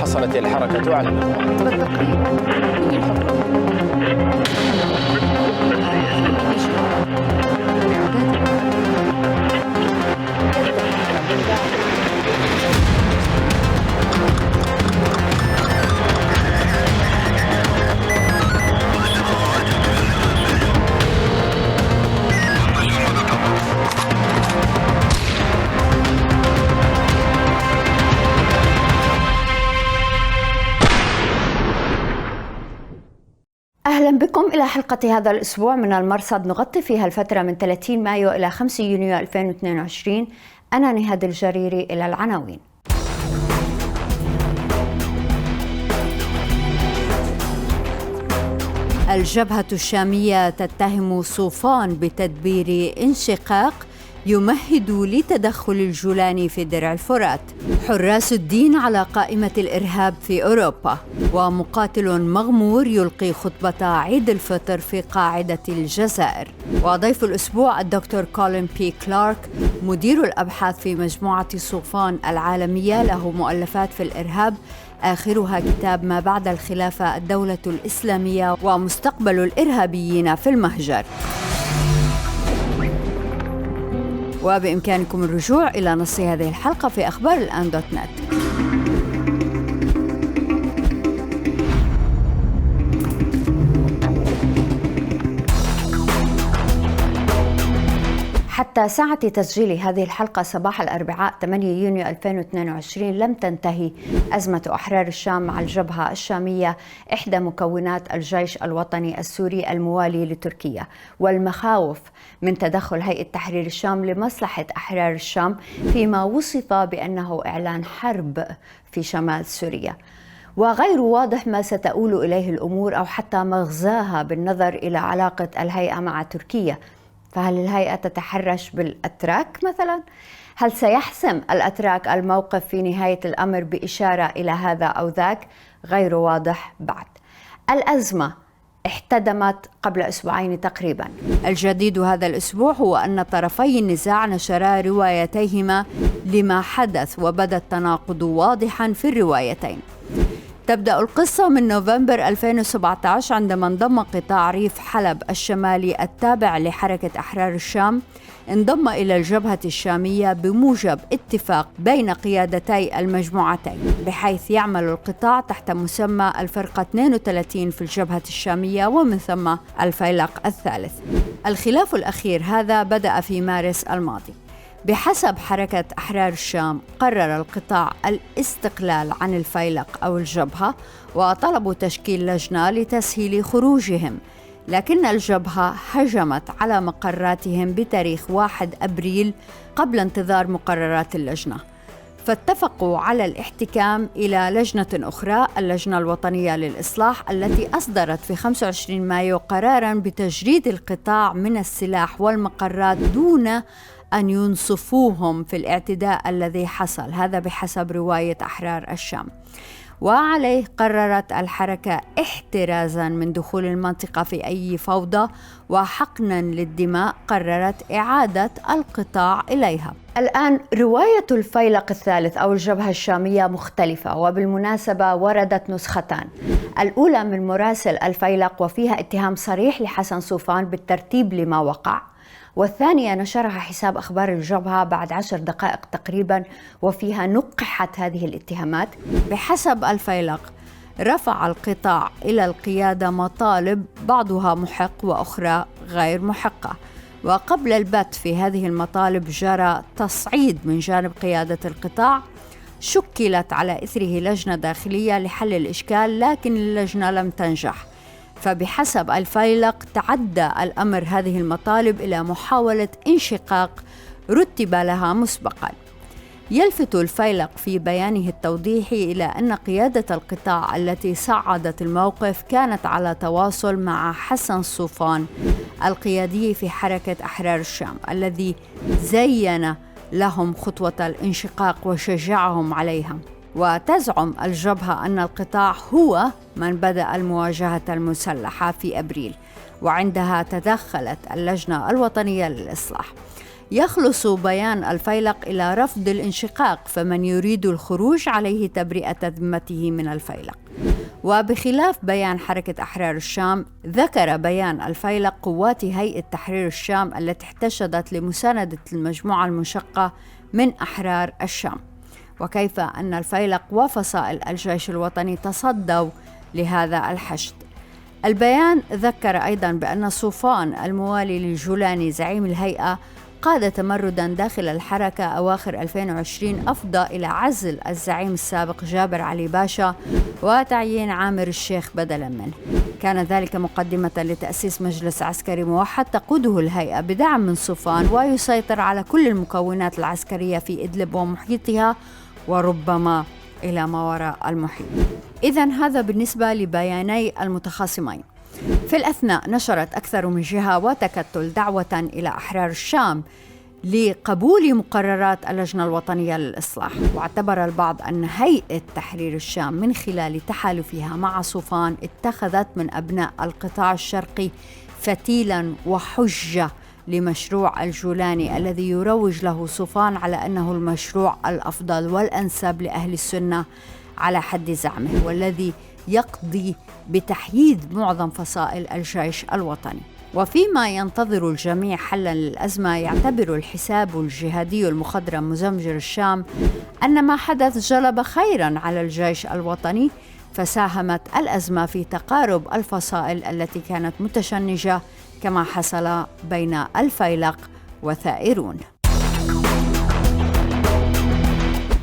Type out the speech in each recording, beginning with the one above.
حصلت الحركة على أهلا بكم إلى حلقة هذا الأسبوع من المرصد نغطي فيها الفترة من 30 مايو إلى 5 يونيو 2022. أنا نهاد الجريري. إلى العناوين. الجبهة الشامية تتهم صوفان بتدبير انشقاق يمهد لتدخل الجولاني في درع الفرات. حراس الدين على قائمة الإرهاب في أوروبا. ومقاتل مغمور يلقي خطبة عيد الفطر في قاعدة الجزائر. وضيف الأسبوع الدكتور كولين بي كلارك، مدير الأبحاث في مجموعة صوفان العالمية، له مؤلفات في الإرهاب، آخرها كتاب ما بعد الخلافة، الدولة الإسلامية ومستقبل الإرهابيين في المهجر. وبإمكانكم الرجوع إلى نص هذه الحلقة في أخبار الآن دوت نت. حتى ساعة تسجيل هذه الحلقة صباح الأربعاء 8 يونيو 2022 لم تنتهي أزمة أحرار الشام مع الجبهة الشامية، إحدى مكونات الجيش الوطني السوري الموالي لتركيا، والمخاوف من تدخل هيئة تحرير الشام لمصلحة أحرار الشام فيما وصف بأنه إعلان حرب في شمال سوريا. وغير واضح ما ستؤول إليه الأمور أو حتى مغزاها بالنظر إلى علاقة الهيئة مع تركيا. فهل الهيئة تتحرش بالأتراك مثلا؟ هل سيحسم الأتراك الموقف في نهاية الأمر بإشارة إلى هذا أو ذاك؟ غير واضح بعد. الأزمة احتدمت قبل أسبوعين تقريبا. الجديد هذا الأسبوع هو أن طرفي النزاع نشرا روايتيهما لما حدث، وبدا التناقض واضحا في الروايتين. تبدأ القصة من نوفمبر 2017 عندما انضم قطاع ريف حلب الشمالي التابع لحركة أحرار الشام انضم إلى الجبهة الشامية بموجب اتفاق بين قيادتي المجموعتين، بحيث يعمل القطاع تحت مسمى الفرقة 32 في الجبهة الشامية ومن ثم الفيلق الثالث. الخلاف الأخير هذا بدأ في مارس الماضي. بحسب حركة أحرار الشام قرر القطاع الاستقلال عن الفيلق أو الجبهة، وطلبوا تشكيل لجنة لتسهيل خروجهم، لكن الجبهة هجمت على مقراتهم بتاريخ 1 أبريل قبل انتظار مقررات اللجنة، فاتفقوا على الاحتكام إلى لجنة أخرى، اللجنة الوطنية للإصلاح، التي أصدرت في 25 مايو قراراً بتجريد القطاع من السلاح والمقرات دون أن ينصفوهم في الاعتداء الذي حصل، هذا بحسب رواية أحرار الشام. وعليه قررت الحركة احترازاً من دخول المنطقة في أي فوضى، وحقناً للدماء قررت إعادة القطاع إليها. الآن رواية الفيلق الثالث أو الجبهة الشامية مختلفة، وبالمناسبة وردت نسختان، الأولى من مراسل الفيلق وفيها اتهام صريح لحسن صوفان بالترتيب لما وقع، والثانية نشرها حساب أخبار الجبهة بعد 10 دقائق تقريبا، وفيها نقحت هذه الاتهامات. بحسب الفيلق رفع القطاع إلى القيادة مطالب بعضها محق وأخرى غير محقة، وقبل البت في هذه المطالب جرى تصعيد من جانب قيادة القطاع، شكلت على إثره لجنة داخلية لحل الإشكال، لكن اللجنة لم تنجح. فبحسب الفيلق تعدى الأمر هذه المطالب إلى محاولة انشقاق رتب لها مسبقا. يلفت الفيلق في بيانه التوضيحي إلى أن قيادة القطاع التي صعدت الموقف كانت على تواصل مع حسن صوفان القيادي في حركة أحرار الشام، الذي زين لهم خطوة الانشقاق وشجعهم عليها. وتزعم الجبهة أن القطاع هو من بدأ المواجهة المسلحة في أبريل، وعندها تدخلت اللجنة الوطنية للإصلاح. يخلص بيان الفيلق إلى رفض الانشقاق، فمن يريد الخروج عليه تبرئة ذمته من الفيلق. وبخلاف بيان حركة أحرار الشام، ذكر بيان الفيلق قوات هيئة تحرير الشام التي احتشدت لمساندة المجموعة المنشقة من أحرار الشام، وكيف أن الفيلق وفصائل الجيش الوطني تصدوا لهذا الحشد. البيان ذكر أيضا بأن صوفان الموالي للجولاني زعيم الهيئة قاد تمردا داخل الحركة أواخر 2020 أفضى إلى عزل الزعيم السابق جابر علي باشا وتعيين عامر الشيخ بدلا منه. كان ذلك مقدمة لتأسيس مجلس عسكري موحد تقوده الهيئة بدعم من صوفان، ويسيطر على كل المكونات العسكرية في إدلب ومحيطها وربما إلى ما وراء المحيط. إذن هذا بالنسبة لبياني المتخاصمين. في الأثناء نشرت أكثر من جهة وتكتل دعوة إلى أحرار الشام لقبول مقررات اللجنة الوطنية للإصلاح، واعتبر البعض أن هيئة تحرير الشام من خلال تحالفها مع صوفان اتخذت من أبناء القطاع الشرقي فتيلا وحجة لمشروع الجولاني الذي يروج له صوفان على أنه المشروع الأفضل والأنسب لأهل السنة على حد زعمه، والذي يقضي بتحييد معظم فصائل الجيش الوطني. وفيما ينتظر الجميع حلا للأزمة، يعتبر الحساب الجهادي المخضرم مزمجر الشام أن ما حدث جلب خيرا على الجيش الوطني، فساهمت الأزمة في تقارب الفصائل التي كانت متشنجة كما حصل بين الفيلق وثائرون.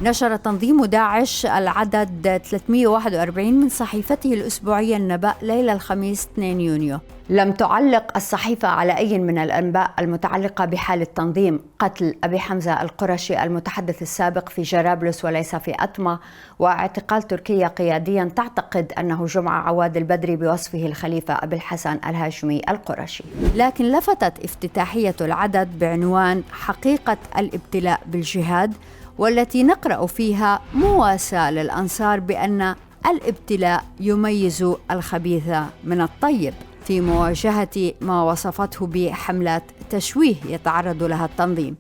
نشر تنظيم داعش العدد 341 من صحيفته الأسبوعية النبأ ليلة الخميس 2 يونيو. لم تعلق الصحيفة على أي من الأنباء المتعلقة بحالة تنظيم قتل أبي حمزة القرشي المتحدث السابق في جرابلس وليس في أطمة، واعتقال تركيا قياديا تعتقد أنه جمع عواد البدري بوصفه الخليفة أبي الحسن الهاشمي القرشي. لكن لفتت افتتاحية العدد بعنوان حقيقة الابتلاء بالجهاد، والتي نقرأ فيها مواساة للأنصار بأن الابتلاء يميز الخبيث من الطيب في مواجهة ما وصفته بحملات تشويه يتعرض لها التنظيم.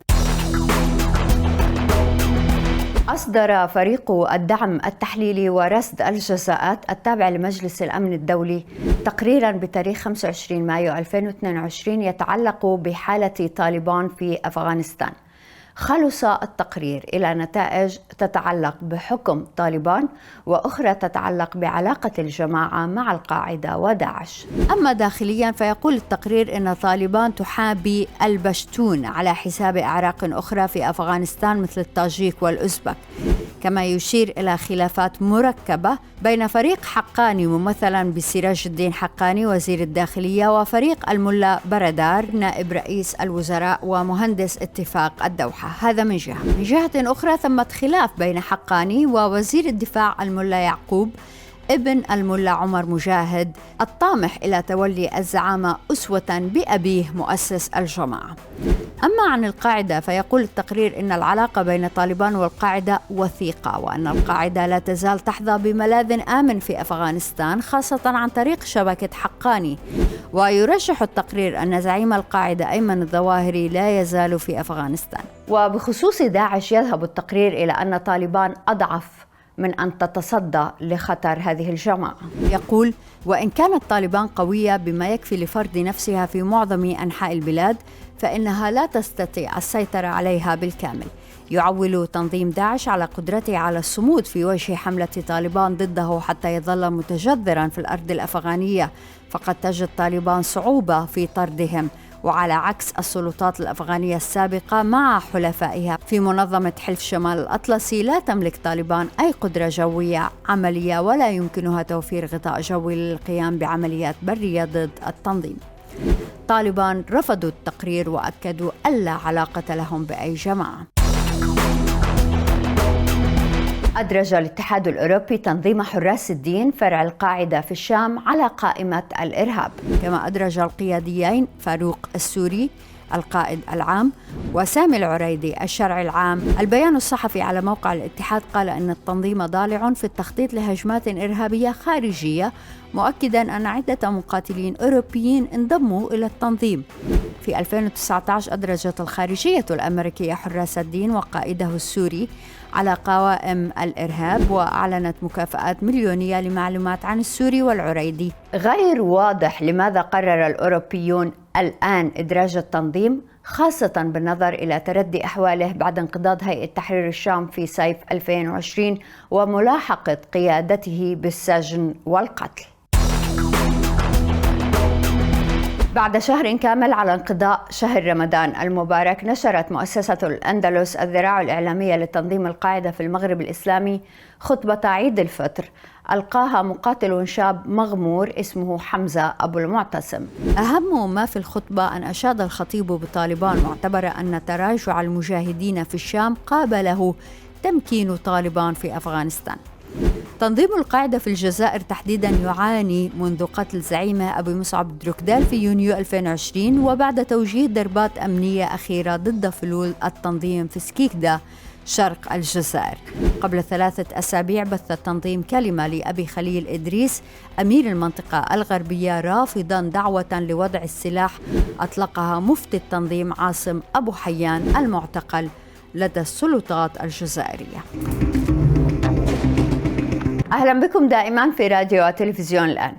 أصدر فريق الدعم التحليلي ورصد الجزاءات التابع لمجلس الأمن الدولي تقريراً بتاريخ 25 مايو 2022 يتعلق بحالة طالبان في أفغانستان. خلص التقرير إلى نتائج تتعلق بحكم طالبان وأخرى تتعلق بعلاقة الجماعة مع القاعدة وداعش. أما داخليا فيقول التقرير أن طالبان تحابي البشتون على حساب أعراق أخرى في أفغانستان مثل التاجيك والأوزبك، كما يشير إلى خلافات مركبة بين فريق حقاني ممثلا بسراج الدين حقاني وزير الداخلية وفريق الملا بردار نائب رئيس الوزراء ومهندس اتفاق الدوحة. هذا من جهة. من جهة أخرى ثمة خلاف بين حقاني ووزير الدفاع الملا يعقوب ابن الملا عمر مجاهد الطامح إلى تولي الزعامة أسوة بأبيه مؤسس الجماعة. أما عن القاعدة فيقول التقرير إن العلاقة بين طالبان والقاعدة وثيقة، وأن القاعدة لا تزال تحظى بملاذ آمن في أفغانستان خاصة عن طريق شبكة حقاني. ويرشح التقرير أن زعيم القاعدة أيمن الظواهري لا يزال في أفغانستان. وبخصوص داعش يذهب التقرير إلى أن طالبان أضعف من أن تتصدى لخطر هذه الجماعة. يقول: وإن كانت طالبان قوية بما يكفي لفرض نفسها في معظم أنحاء البلاد، فإنها لا تستطيع السيطرة عليها بالكامل. يعول تنظيم داعش على قدرته على الصمود في وجه حملة طالبان ضده حتى يظل متجذرا في الأرض الأفغانية، فقد تجد طالبان صعوبة في طردهم، وعلى عكس السلطات الأفغانية السابقة مع حلفائها في منظمة حلف شمال الأطلسي، لا تملك طالبان أي قدرة جوية عملية ولا يمكنها توفير غطاء جوي للقيام بعمليات برية ضد التنظيم. طالبان رفضوا التقرير وأكدوا ألا علاقة لهم بأي جماعة. أدرج الاتحاد الأوروبي تنظيم حراس الدين فرع القاعدة في الشام على قائمة الإرهاب، كما أدرج القياديين فاروق السوري القائد العام وسامي العريدي الشرعي العام. البيان الصحفي على موقع الاتحاد قال أن التنظيم ضالع في التخطيط لهجمات إرهابية خارجية، مؤكدا أن عدة مقاتلين أوروبيين انضموا إلى التنظيم. في 2019 أدرجت الخارجية الأمريكية حراس الدين وقائده السوري على قوائم الإرهاب، وأعلنت مكافآت مليونية لمعلومات عن السوري والعريدي. غير واضح لماذا قرر الأوروبيون الآن إدراج التنظيم، خاصة بالنظر إلى تردي أحواله بعد انقضاض هيئة تحرير الشام في صيف 2020 وملاحقة قيادته بالسجن والقتل. بعد شهر كامل على انقضاء شهر رمضان المبارك، نشرت مؤسسة الأندلس الذراع الإعلامية لتنظيم القاعدة في المغرب الإسلامي خطبة عيد الفطر ألقاها مقاتل شاب مغمور اسمه حمزة أبو المعتصم. أهم ما في الخطبة أن أشاد الخطيب بطالبان، معتبر أن تراجع المجاهدين في الشام قابله تمكين طالبان في أفغانستان. تنظيم القاعدة في الجزائر تحديداً يعاني منذ قتل زعيمه أبي مصعب الدركدال في يونيو 2020، وبعد توجيه ضربات أمنية أخيرة ضد فلول التنظيم في سكيكدا شرق الجزائر. قبل 3 أسابيع بث التنظيم كلمة لأبي خليل إدريس أمير المنطقة الغربية رافضاً دعوة لوضع السلاح أطلقها مفتي التنظيم عاصم أبو حيان المعتقل لدى السلطات الجزائرية. أهلا بكم دائما في راديو وتلفزيون الآن.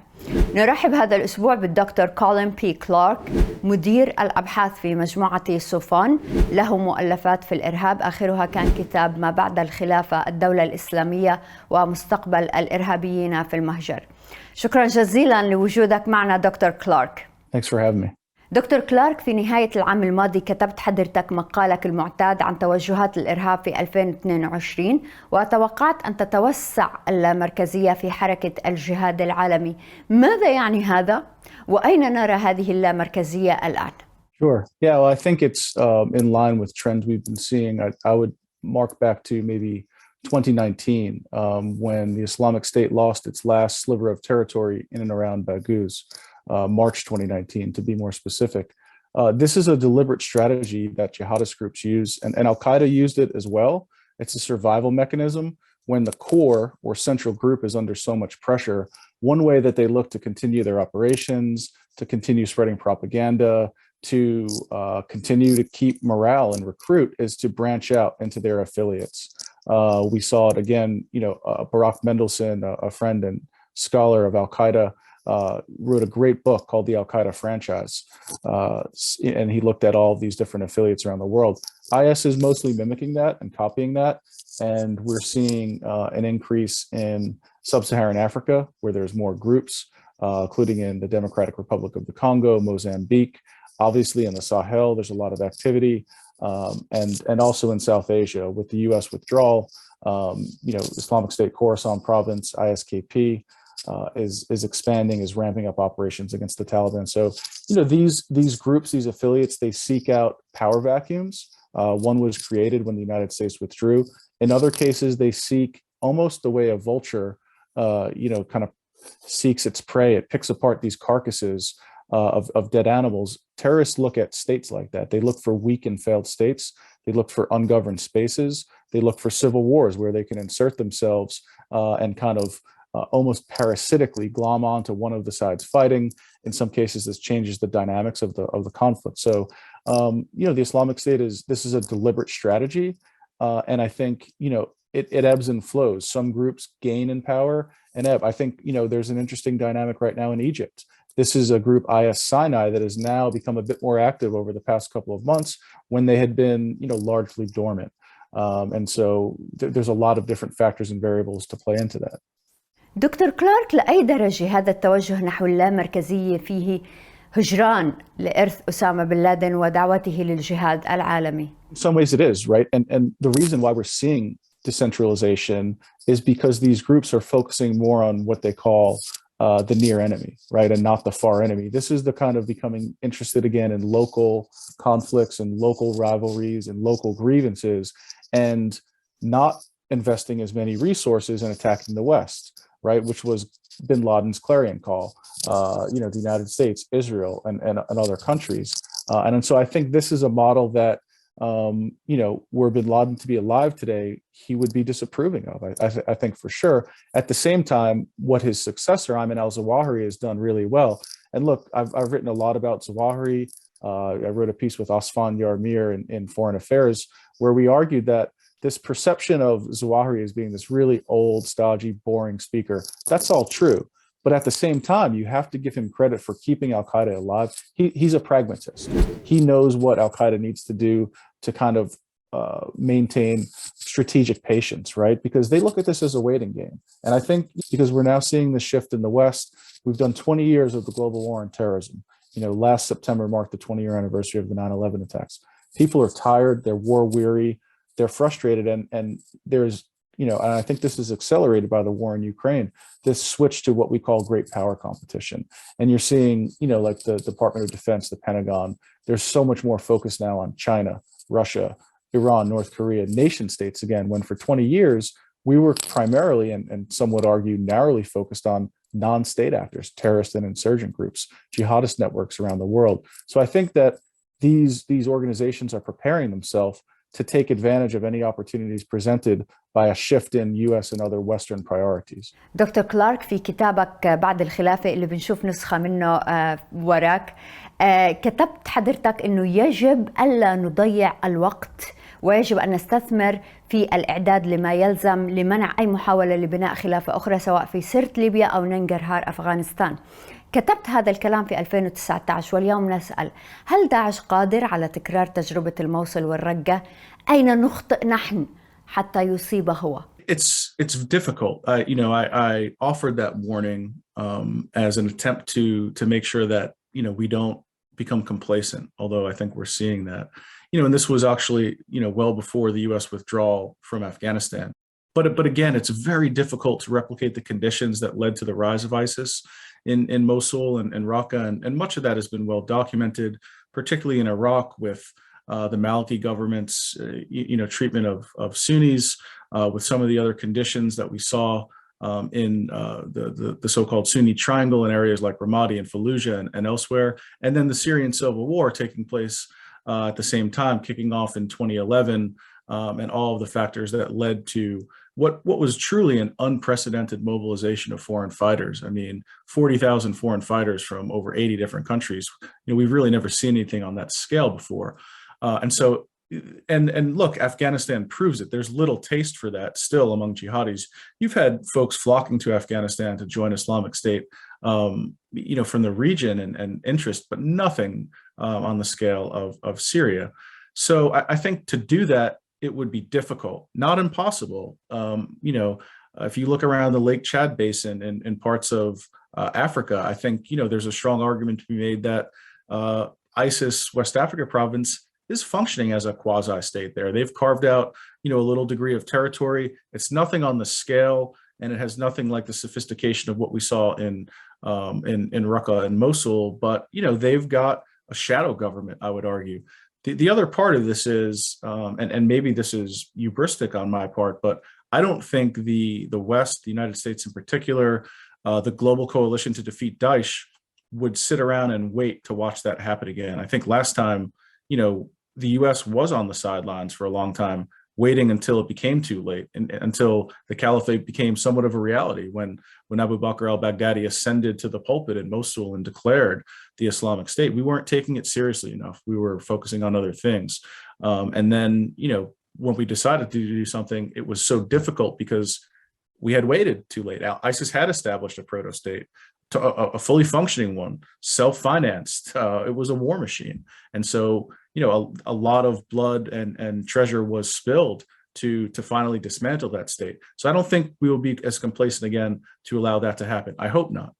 نرحب هذا الأسبوع بالدكتور كولين بي كلارك، مدير الأبحاث في مجموعة صوفان، له مؤلفات في الإرهاب، آخرها كان كتاب ما بعد الخلافة، الدولة الإسلامية ومستقبل الإرهابيين في المهجر. شكرا جزيلا لوجودك معنا دكتور كلارك. Thanks for having me. دكتور كلارك، في نهاية العام الماضي كتبت حضرتك مقالك المعتاد عن توجهات الإرهاب في 2022، وتوقعت أن تتوسع اللامركزية في حركة الجهاد العالمي. ماذا يعني هذا؟ وأين نرى هذه اللامركزية الآن؟ Sure. Yeah, well, I think it's in line with trends we've been seeing. I would mark back to maybe 2019 when the Islamic State lost its last sliver of territory in and around Baghouz. March 2019, to be more specific. This is a deliberate strategy that jihadist groups use, and Al-Qaeda used it as well. It's a survival mechanism. When the core or central group is under so much pressure, one way that they look to continue their operations, to continue spreading propaganda, to continue to keep morale and recruit is to branch out into their affiliates. We saw it again, Barak Mendelsohn, a friend and scholar of Al-Qaeda, wrote a great book called the Al-Qaeda Franchise, and he looked at all of these different affiliates around the world. IS is mostly mimicking that and copying that, and we're seeing an increase in sub-Saharan Africa, where there's more groups, including in the Democratic Republic of the Congo, Mozambique. Obviously in the Sahel, there's a lot of activity, and also in South Asia with the U.S. withdrawal. Islamic State Khorasan province, ISKP, is expanding, is ramping up operations against the Taliban. So, these groups, these affiliates, they seek out power vacuums. One was created when the United States withdrew. In other cases, they seek almost the way a vulture, kind of seeks its prey. It picks apart these carcasses of dead animals. Terrorists look at states like that. They look for weak and failed states. They look for ungoverned spaces. They look for civil wars where they can insert themselves and kind of almost parasitically glom onto one of the sides fighting. In some cases, this changes the dynamics of the conflict. So, the Islamic State this is a deliberate strategy, and I think it ebbs and flows. Some groups gain in power and ebb. I think there's an interesting dynamic right now in Egypt. This is a group, IS Sinai, that has now become a bit more active over the past couple of months when they had been largely dormant. And so there's a lot of different factors and variables to play into that. دكتور كلارك، لأي درجة هذا التوجه نحو اللامركزية فيه هجران لإرث أسامة بن لادن ودعوته للجهاد العالمي? In some ways it is, right? And the reason why we're seeing decentralization is because these groups are focusing more on what they call the near enemy, right? And not the far enemy. This is the kind of becoming interested again in local conflicts and local rivalries and local grievances, and not investing as many resources in attacking the West, right? Which was bin Laden's clarion call, the United States, Israel, and other countries. And so I think this is a model that, were bin Laden to be alive today, he would be disapproving of, I think for sure. At the same time, what his successor, Ayman al-Zawahiri, has done really well. And look, I've written a lot about Zawahiri. I wrote a piece with Osman Yarmir in Foreign Affairs, where we argued that this perception of Zawahiri as being this really old, stodgy, boring speaker, that's all true. But at the same time, you have to give him credit for keeping al-Qaeda alive. He's a pragmatist. He knows what al-Qaeda needs to do to kind of maintain strategic patience, right? Because they look at this as a waiting game. And I think because we're now seeing the shift in the West, we've done 20 years of the global war on terrorism. Last September marked the 20-year anniversary of the 9/11 attacks. People are tired, they're war weary, they're frustrated, and there's, and I think this is accelerated by the war in Ukraine, this switch to what we call great power competition. And you're seeing, like the Department of Defense, the Pentagon, there's so much more focus now on China, Russia, Iran, North Korea, nation states again, when for 20 years, we were primarily, and some would argue narrowly focused on non-state actors, terrorist and insurgent groups, jihadist networks around the world. So I think that these organizations are preparing themselves to take advantage of any opportunities presented by a shift in US and other Western priorities. دكتور كلارك، في كتابك بعد الخلافة اللي بنشوف نسخة منه وراك، كتبت حضرتك أنه يجب ألا نضيع الوقت ويجب أن نستثمر في الإعداد لما يلزم لمنع أي محاولة لبناء خلافة أخرى سواء في سرت ليبيا أو ننجرهار أفغانستان. كتبت هذا الكلام في 2019 واليوم نسأل: هل داعش قادر على تكرار تجربة الموصل والرقة؟ أين نخطئ نحن حتى يصيب هو؟ It's difficult. I offered that warning as an attempt to make sure that we don't become complacent. Although I think we're seeing that, and this was actually well before the U.S. withdrawal from Afghanistan. But again, it's very difficult to replicate the conditions that led to the rise of ISIS in Mosul and Raqqa, and much of that has been well documented, particularly in Iraq with the Maliki government's treatment of Sunnis, with some of the other conditions that we saw in the so-called Sunni triangle in areas like Ramadi and Fallujah and elsewhere, and then the Syrian civil war taking place at the same time, kicking off in 2011, and all of the factors that led to what was truly an unprecedented mobilization of foreign fighters. I mean, 40,000 foreign fighters from over 80 different countries. We've really never seen anything on that scale before. And look, Afghanistan proves it. There's little taste for that still among jihadis. You've had folks flocking to Afghanistan to join Islamic State, from the region and interest, but nothing on the scale of Syria. So I think to do that, it would be difficult, not impossible. If you look around the Lake Chad Basin and parts of Africa, I think, there's a strong argument to be made that ISIS West Africa province is functioning as a quasi-state there. They've carved out, a little degree of territory. It's nothing on the scale, and it has nothing like the sophistication of what we saw in Raqqa and Mosul. But, they've got a shadow government, I would argue. The other part of this is, and maybe this is hubristic on my part, but I don't think the West, the United States in particular, the global coalition to defeat Daesh would sit around and wait to watch that happen again. I think last time, the U.S. was on the sidelines for a long time, waiting until it became too late, and until the caliphate became somewhat of a reality when Abu Bakr al-Baghdadi ascended to the pulpit in Mosul and declared the Islamic State. We weren't taking it seriously enough. We were focusing on other things. And then, when we decided to do something, it was so difficult because we had waited too late. ISIS had established a proto-state, a fully functioning one, self-financed. It was a war machine. And so, a lot of blood and treasure was spilled to finally dismantle that state. So I don't think we will be as complacent again to allow that to happen. I hope not.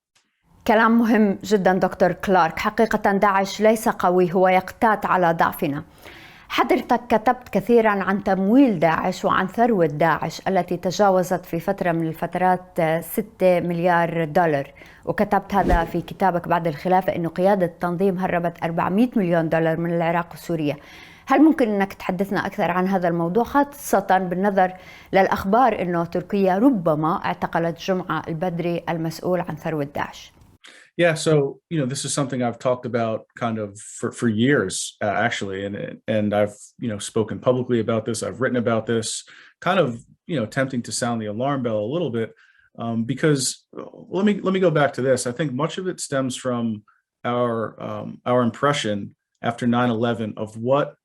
كلام مهم جدا دكتور كلارك. حقيقة داعش ليس قوي، هو يقتات على ضعفنا. حضرتك كتبت كثيرا عن تمويل داعش وعن ثروة داعش التي تجاوزت في فترة من الفترات 6 مليار دولار، وكتبت هذا في كتابك بعد الخلافة أنه قيادة التنظيم هربت 400 مليون دولار من العراق وسوريا. هل ممكن أنك تحدثنا أكثر عن هذا الموضوع، خاصة بالنظر للأخبار أنه تركيا ربما اعتقلت جمعة البدري المسؤول عن ثروة داعش؟ Yeah, so this is something I've talked about kind of for years, actually, and I've spoken publicly about this. I've written about this, kind of attempting to sound the alarm bell a little bit, because let me go back to this. I think much of it stems from our impression after 9/11 of what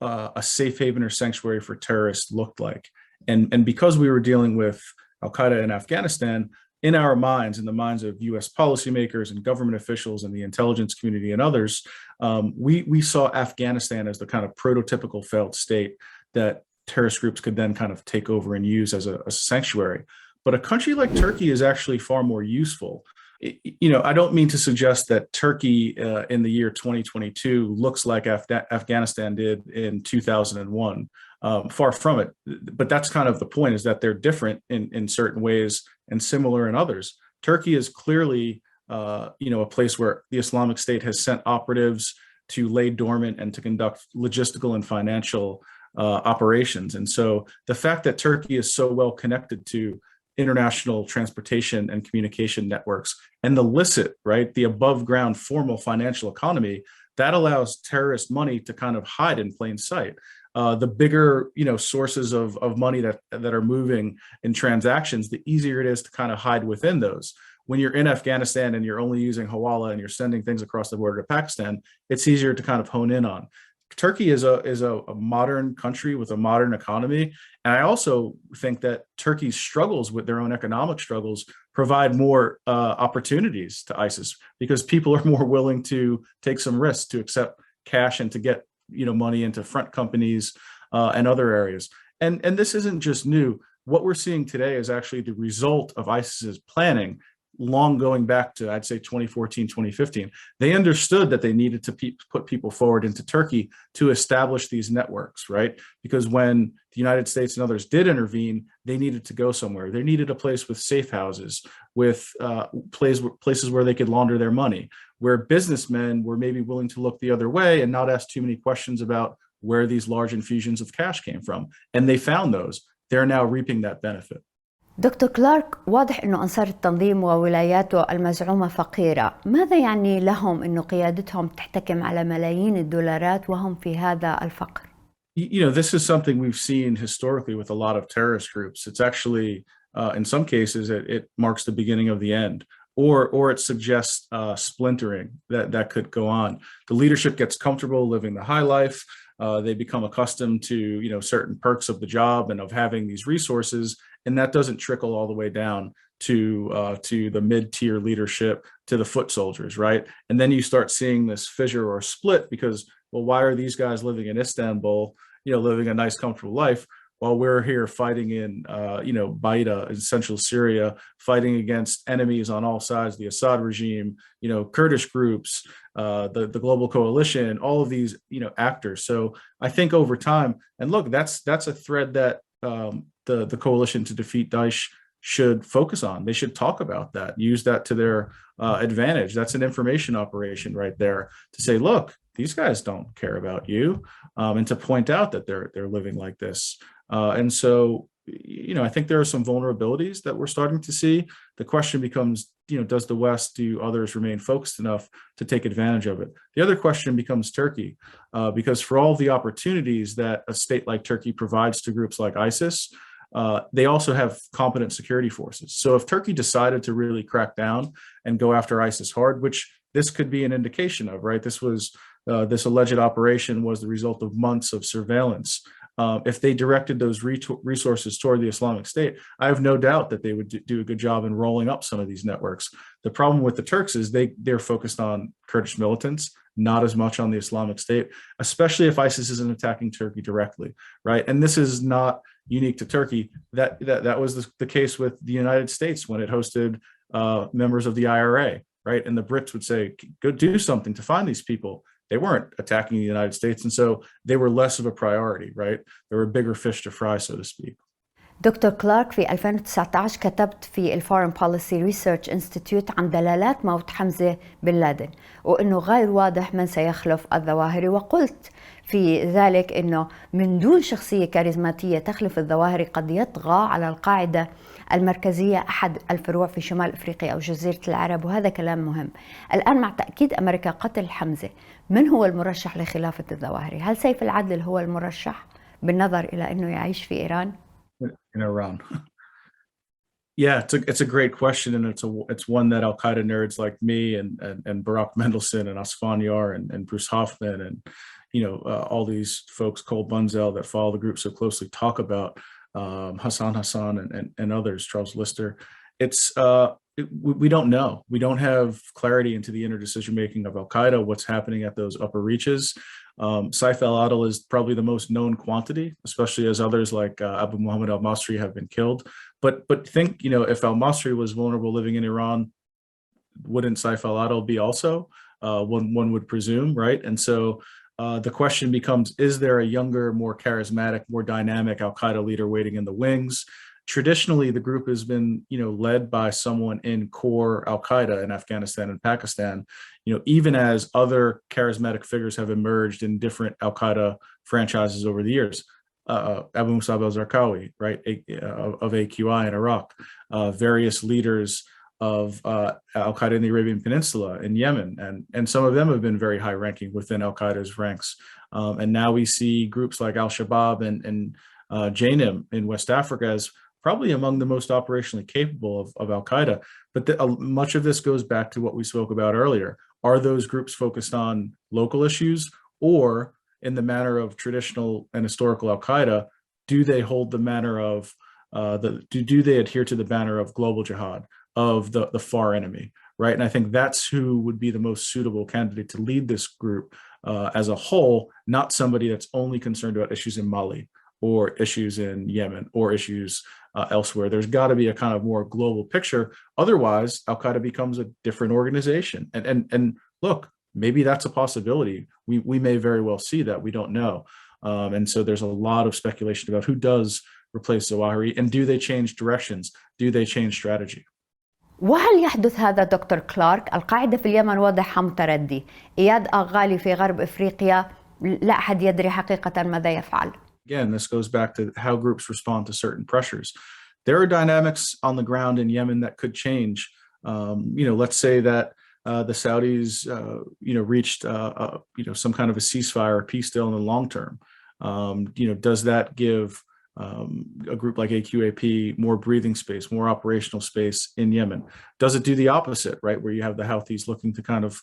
a safe haven or sanctuary for terrorists looked like. And because we were dealing with Al-Qaeda in Afghanistan, in our minds, in the minds of US policymakers and government officials and the intelligence community and others, we saw Afghanistan as the kind of prototypical failed state that terrorist groups could then kind of take over and use as a sanctuary. But a country like Turkey is actually far more useful. I don't mean to suggest that Turkey in the year 2022 looks like Afghanistan did in 2001. Far from it. But that's kind of the point, is that they're different in certain ways and similar in others. Turkey is clearly, a place where the Islamic State has sent operatives to lay dormant and to conduct logistical and financial operations. And so the fact that Turkey is so well connected to international transportation and communication networks and the licit, right, the above ground formal financial economy, that allows terrorist money to kind of hide in plain sight. The bigger, sources of money that are moving in transactions, the easier it is to kind of hide within those. When you're in Afghanistan and you're only using Hawala and you're sending things across the border to Pakistan, it's easier to kind of hone in on. Turkey is a modern country with a modern economy. And I also think that Turkey's struggles with their own economic struggles provide more opportunities to ISIS, because people are more willing to take some risks, to accept cash and to get money into front companies and other areas. And this isn't just new. What we're seeing today is actually the result of ISIS's planning, long going back to, I'd say, 2014, 2015. They understood that they needed to put people forward into Turkey to establish these networks, right? Because when the United States and others did intervene, they needed to go somewhere. They needed a place with safe houses, with places where they could launder their money, where businessmen were maybe willing to look the other way and not ask too many questions about where these large infusions of cash came from. And they found those. They're now reaping that benefit. دكتور كلارك، واضح أنه أنصار التنظيم وولاياته المزعومة فقيرة. ماذا يعني لهم أنه قيادتهم تحتكم على ملايين الدولارات وهم في هذا الفقر؟ This is something we've seen historically with a lot of terrorist groups. It's actually, in some cases, it marks the beginning of the end, or it suggests splintering that could go on. The leadership gets comfortable living the high life. They become accustomed to certain perks of the job and of having these resources, and that doesn't trickle all the way down to the mid-tier leadership, to the foot soldiers, right? And then you start seeing this fissure or split because, well, why are these guys living in Istanbul, living a nice, comfortable life, while we're here fighting in, Baida in central Syria, fighting against enemies on all sides, the Assad regime, Kurdish groups, the global coalition, all of these, actors. So I think over time, and look, that's a thread that the coalition to defeat Daesh should focus on. They should talk about that, use that to their advantage. That's an information operation right there to say, look, these guys don't care about you, and to point out that they're living like this. And so, I think there are some vulnerabilities that we're starting to see. The question becomes, does the West, do others remain focused enough to take advantage of it? The other question becomes Turkey, because for all the opportunities that a state like Turkey provides to groups like ISIS, they also have competent security forces. So if Turkey decided to really crack down and go after ISIS hard, which this could be an indication of, right? This alleged operation was the result of months of surveillance. If they directed those resources toward the Islamic State, I have no doubt that they would do a good job in rolling up some of these networks. The problem with the Turks is they're focused on Kurdish militants, not as much on the Islamic State, especially if ISIS isn't attacking Turkey directly, right? And this is not unique to Turkey. That was the case with the United States when it hosted members of the IRA, right? And the Brits would say, go do something to find these people. They weren't attacking the United States, and so they were less of a priority, right? There were bigger fish to fry, so to speak. دكتور كلارك، في 2019 كتبت في الفورن بوليسي ريسيرش انستيتيوت عن دلالات موت حمزة بن لادن، وأنه غير واضح من سيخلف الظواهري، وقلت في ذلك أنه من دون شخصية كاريزماتية تخلف الظواهري قد يطغى على القاعدة المركزية أحد الفروع في شمال أفريقيا أو جزيرة العرب، وهذا كلام مهم. الآن مع تأكيد أمريكا قتل حمزة، من هو المرشح لخلافة الظواهري؟ هل سيف العدل هو المرشح بالنظر إلى أنه يعيش في إيران؟ In Iran. Yeah, it's a great question, and it's one that Al Qaeda nerds like me and Barak Mendelsohn and Asfan Yar and Bruce Hoffman and all these folks, Cole Bunzel, that follow the group so closely talk about, Hassan and others, Charles Lister. We don't know. We don't have clarity into the inner decision making of Al Qaeda, what's happening at those upper reaches. Saif al-Adil is probably the most known quantity, especially as others like Abu Muhammad al-Masri have been killed. But think, if al-Masri was vulnerable living in Iran, wouldn't Saif al-Adil be also? One would presume, right? And so the question becomes, is there a younger, more charismatic, more dynamic al-Qaeda leader waiting in the wings? Traditionally, the group has been, led by someone in core al-Qaeda in Afghanistan and Pakistan, even as other charismatic figures have emerged in different al-Qaeda franchises over the years. Abu Musab al-Zarqawi, right, of AQI in Iraq, various leaders of al-Qaeda in the Arabian Peninsula, in Yemen, and some of them have been very high-ranking within al-Qaeda's ranks. And now we see groups like al-Shabaab and JNIM in West Africa as probably among the most operationally capable of al-Qaeda. But much of this goes back to what we spoke about earlier. Are those groups focused on local issues, or in the manner of traditional and historical al-Qaeda, do they hold the manner of, do they adhere to the banner of global jihad, of the far enemy, right? And I think that's who would be the most suitable candidate to lead this group as a whole, not somebody that's only concerned about issues in Mali or issues in Yemen or issues elsewhere. There's got to be a kind of more global picture. Otherwise, al-Qaeda becomes a different organization. And look, maybe that's a possibility. We may very well see that. We don't know. And so there's a lot of speculation about who does replace Zawahiri, and do they change directions? Do they change strategy? وهل يحدث هذا دكتور كلارك؟ القاعدة في اليمن وضعها متردي، إياد أغالي في غرب إفريقيا لا أحد يدري حقيقة ماذا يفعل. Again, this goes back to how groups respond to certain pressures. There are dynamics on the ground in Yemen that could change. Let's say that the Saudis, reached, some kind of a ceasefire or peace deal in the long term. Does that give a group like AQAP more breathing space, more operational space in Yemen? Does it do the opposite, right, where you have the Houthis looking to kind of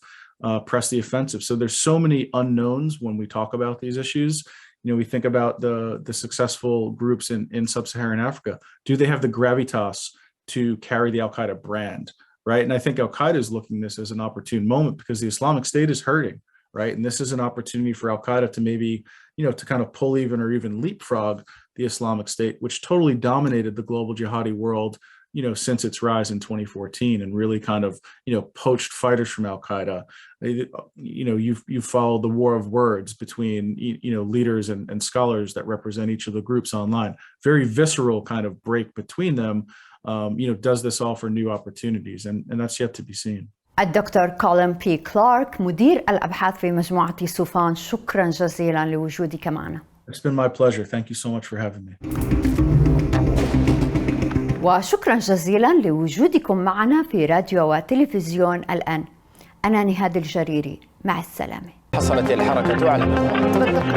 press the offensive? So there's so many unknowns when we talk about these issues. We think about the successful groups in sub-Saharan Africa. Do they have the gravitas to carry the al-Qaeda brand, right? And I think al-Qaeda is looking at this as an opportune moment because the Islamic State is hurting, right? And this is an opportunity for al-Qaeda to maybe, to kind of pull even leapfrog the Islamic State, which totally dominated the global jihadi world, since its rise in 2014, and really kind of, poached fighters from al-Qaeda. You've followed the war of words between, leaders and scholars that represent each of the groups online. Very visceral kind of break between them. Does this offer new opportunities? And that's yet to be seen. الدكتور كولين بي كلارك، مدير الأبحاث في مجموعة صوفان، شكرا جزيلا لوجودك معنا. It's been my pleasure. Thank you so much for having me. وشكرا جزيلا لوجودكم معنا في راديو وتلفزيون الآن. أنا نهاد الجريري، مع السلامة. حصلت الحركة على الدولة.